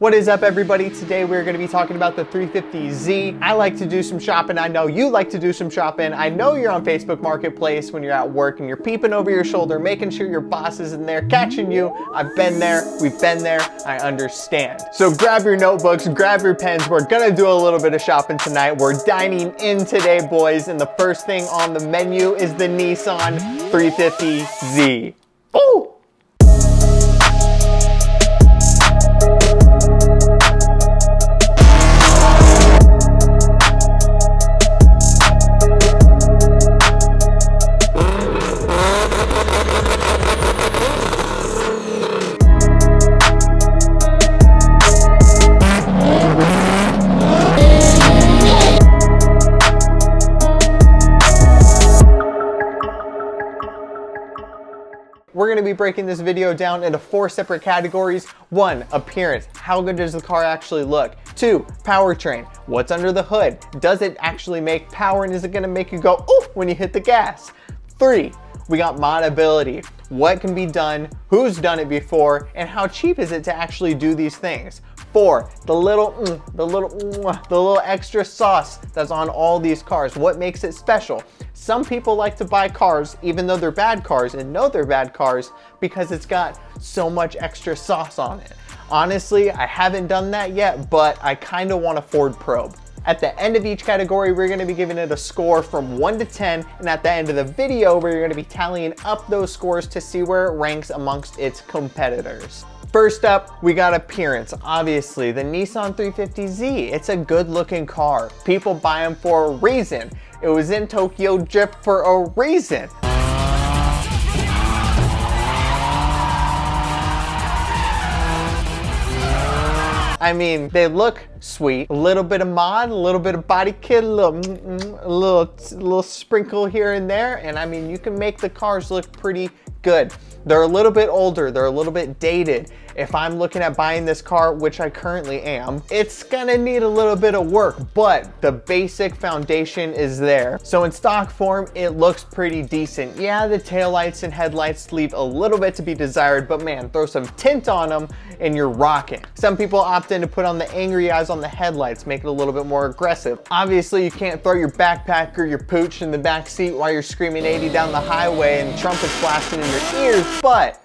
What is up, everybody? Today we're going to be talking about the 350Z. I like to do some shopping. I know you like to do some shopping. I know you're on Facebook Marketplace when you're at work and you're peeping over your shoulder, making sure your boss is in there catching you. I've been there. We've been there. I understand. So grab your notebooks, grab your pens. We're going to do a little bit of shopping tonight. We're dining in today, boys. And the first thing on the menu is the Nissan 350Z. Oh! We're going to be breaking this video down into 4 separate categories. 1, appearance. How good does the car actually look? 2, powertrain. What's under the hood? Does it actually make power, and is it going to make you go, ooh, when you hit the gas? 3, we got modability. What can be done? Who's done it before? And how cheap is it to actually do these things? 4, the little extra sauce that's on all these cars. What makes it special? Some people like to buy cars, even though they're bad cars, and know they're bad cars because it's got so much extra sauce on it. Honestly, I haven't done that yet, but I kind of want a Ford probe. At the end of each category, we're going to be giving it a score from 1 to 10, and at the end of the video, we're going to be tallying up those scores to see where it ranks amongst its competitors. First up, we got appearance. Obviously, the Nissan 350Z. It's a good looking car. People buy them for a reason. It was in Tokyo Drift for a reason. I mean, they look sweet. A little bit of mod, a little bit of body kit, a little sprinkle here and there. And I mean, you can make the cars look pretty good. They're a little bit older, they're a little bit dated. If I'm looking at buying this car, which I currently am, it's gonna need a little bit of work, but the basic foundation is there. So in stock form, it looks pretty decent. Yeah, the taillights and headlights leave a little bit to be desired, but man, throw some tint on them and you're rocking. Some people opt in to put on the angry eyes on the headlights, make it a little bit more aggressive. Obviously, you can't throw your backpack or your pooch in the back seat while you're screaming 80 down the highway and trumpets blasting in your ears, but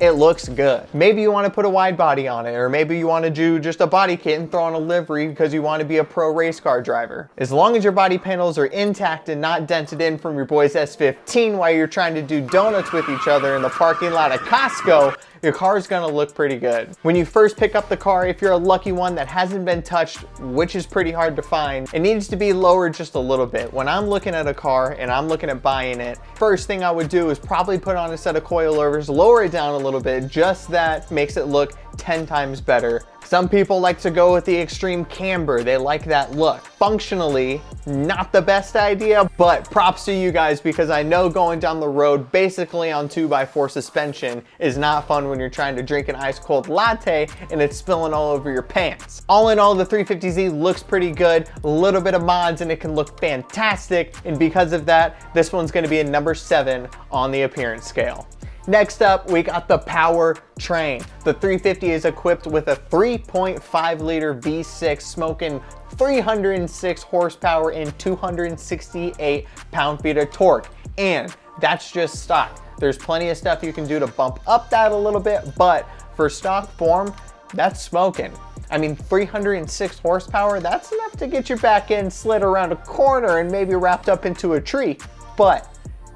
it looks good. Maybe you want to put a wide body on it, or maybe you want to do just a body kit and throw on a livery because you want to be a pro race car driver. As long as your body panels are intact and not dented in from your boy's S15 while you're trying to do donuts with each other in the parking lot of Costco, your car's gonna look pretty good. When you first pick up the car, if you're a lucky one that hasn't been touched, which is pretty hard to find, it needs to be lowered just a little bit. When I'm looking at a car and I'm looking at buying it, first thing I would do is probably put on a set of coilovers, lower it down a little bit, just that makes it look 10 times better. Some people like to go with the extreme camber. They like that look. Functionally, not the best idea, but props to you guys because I know going down the road basically on 2x4 suspension is not fun when you're trying to drink an ice cold latte and it's spilling all over your pants. All in all, the 350Z looks pretty good. A little bit of mods and it can look fantastic. And because of that, this one's gonna be a number 7 on the appearance scale. Next up, we got the Powertrain. The 350 is equipped with a 3.5 liter V6 smoking 306 horsepower and 268 pound-feet of torque. And that's just stock. There's plenty of stuff you can do to bump up that a little bit, but for stock form, that's smoking. I mean, 306 horsepower, that's enough to get your back end slid around a corner and maybe wrapped up into a tree, but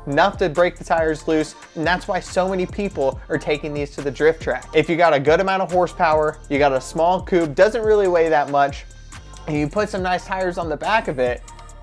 enough to break the tires loose, and that's why so many people are taking these to the drift track. If you got a good amount of horsepower, you got a small coupe, doesn't really weigh that much, and you put some nice tires on the back of it,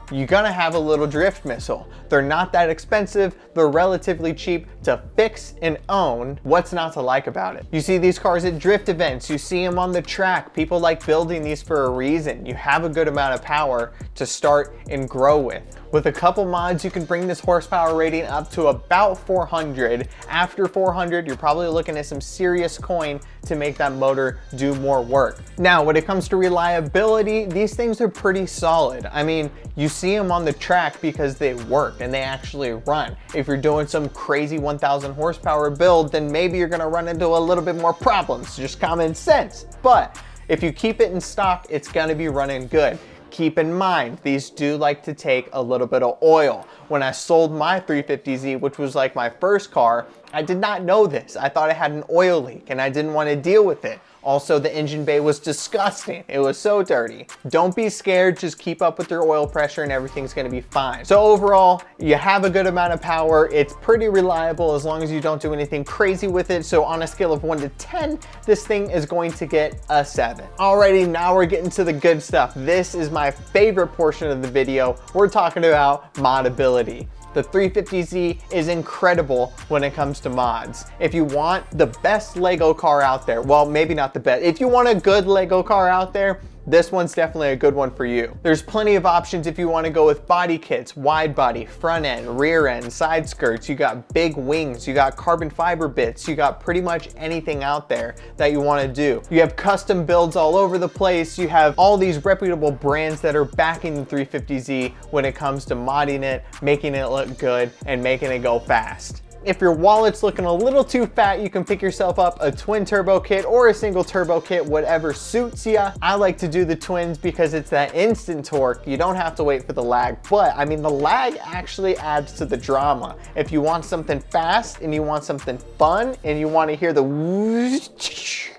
you're gonna have a little drift missile. They're not that expensive, they're relatively cheap to fix and own. What's not to like about it? You see these cars at drift events, you see them on the track. People like building these for a reason. You have a good amount of power to start and grow with. With a couple mods, you can bring this horsepower rating up to about 400. After 400, you're probably looking at some serious coin to make that motor do more work. Now, when it comes to reliability, these things are pretty solid. I mean, you see them on the track because they work and they actually run. If you're doing some crazy 1000 horsepower build, then maybe you're gonna run into a little bit more problems, just common sense. But If you keep it in stock, it's gonna be running good. Keep in mind, these do like to take a little bit of oil. When I sold my 350Z, which was like my first car, I did not know this. I thought it had an oil leak and I didn't want to deal with it. Also, the engine bay was disgusting. It was so dirty. Don't be scared, just keep up with your oil pressure and everything's gonna be fine. So overall, you have a good amount of power. It's pretty reliable as long as you don't do anything crazy with it. So on a scale of 1 to 10, this thing is going to get a 7. Alrighty, now we're getting to the good stuff. This is my favorite portion of the video. We're talking about modability. The 350Z is incredible when it comes to mods. If you want the best Lego car out there, well, maybe not the best. If you want a good Lego car out there, this one's definitely a good one for you. There's plenty of options if you want to go with body kits, wide body, front end, rear end, side skirts. You got big wings, you got carbon fiber bits, you got pretty much anything out there that you want to do. You have custom builds all over the place. You have all these reputable brands that are backing the 350Z when it comes to modding it, making it look good, and making it go fast. If your wallet's looking a little too fat, you can pick yourself up a twin turbo kit or a single turbo kit, whatever suits ya. I like to do the twins because it's that instant torque. You don't have to wait for the lag, but I mean, the lag actually adds to the drama. If you want something fast and you want something fun and you want to hear the whoosh,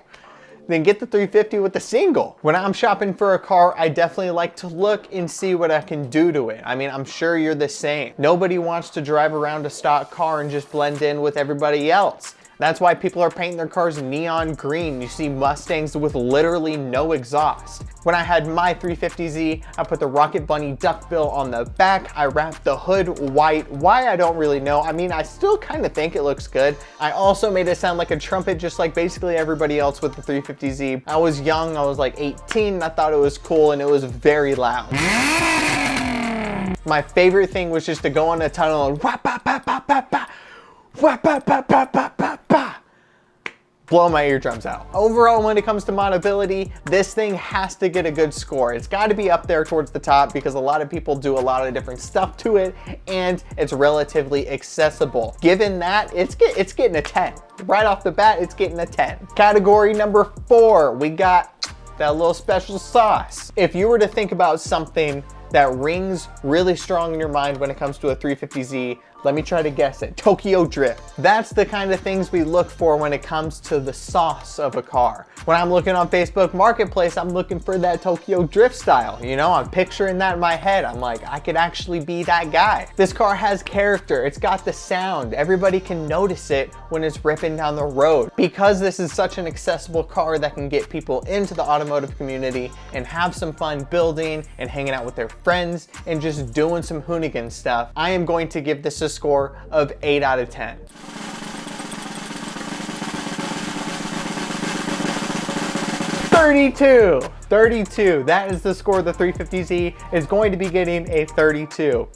then get the 350 with the single. When I'm shopping for a car, I definitely like to look and see what I can do to it. I mean, I'm sure you're the same. Nobody wants to drive around a stock car and just blend in with everybody else. That's why people are painting their cars neon green. You see Mustangs with literally no exhaust. When I had my 350Z, I put the Rocket Bunny duckbill on the back. I wrapped the hood white. Why, I don't really know. I mean, I still kind of think it looks good. I also made it sound like a trumpet, just like basically everybody else with the 350Z. I was young, I was like 18, and I thought it was cool, and it was very loud. My favorite thing was just to go on a tunnel and wah, bah, bah, bah, bah, bah. Wah, bah, bah, bah, bah, bah, bah. Blow my eardrums out. Overall, when it comes to modability, this thing has to get a good score. It's got to be up there towards the top because a lot of people do a lot of different stuff to it and it's relatively accessible. Given that, it's getting a 10. Right off the bat, it's getting a 10. Category number 4, we got that little special sauce. If you were to think about something that rings really strong in your mind when it comes to a 350Z, let me try to guess it. Tokyo Drift. That's the kind of things we look for when it comes to the sauce of a car. When I'm looking on Facebook Marketplace, I'm looking for that Tokyo Drift style. You know, I'm picturing that in my head. I'm like, I could actually be that guy. This car has character. It's got the sound. Everybody can notice it when it's ripping down the road. Because this is such an accessible car that can get people into the automotive community and have some fun building and hanging out with their friends and just doing some hoonigan stuff, I am going to give this a score of 8 out of 10. $32. That is the score. The 350Z is going to be getting a 32.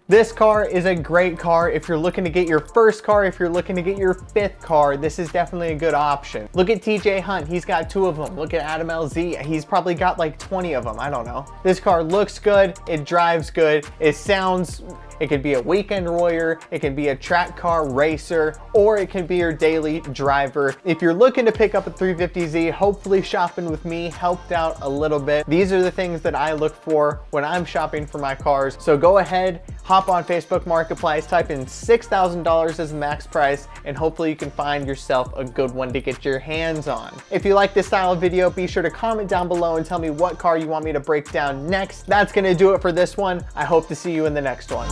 This car is a great car if you're looking to get your first car, if you're looking to get your 5th car, this is definitely a good option. Look at TJ Hunt, he's got 2 of them. Look at Adam LZ, he's probably got like 20 of them, I don't know. This car looks good, it drives good, it sounds, it could be a weekend warrior, it can be a track car racer, or it can be your daily driver. If you're looking to pick up a 350Z, hopefully shopping with me helped out a little bit. These are the things that I look for when I'm shopping for my cars. So go ahead, hop on Facebook Marketplace, type in $6,000 as the max price, and hopefully you can find yourself a good one to get your hands on. If you like this style of video, be sure to comment down below and tell me what car you want me to break down next. That's gonna do it for this one. I hope to see you in the next one.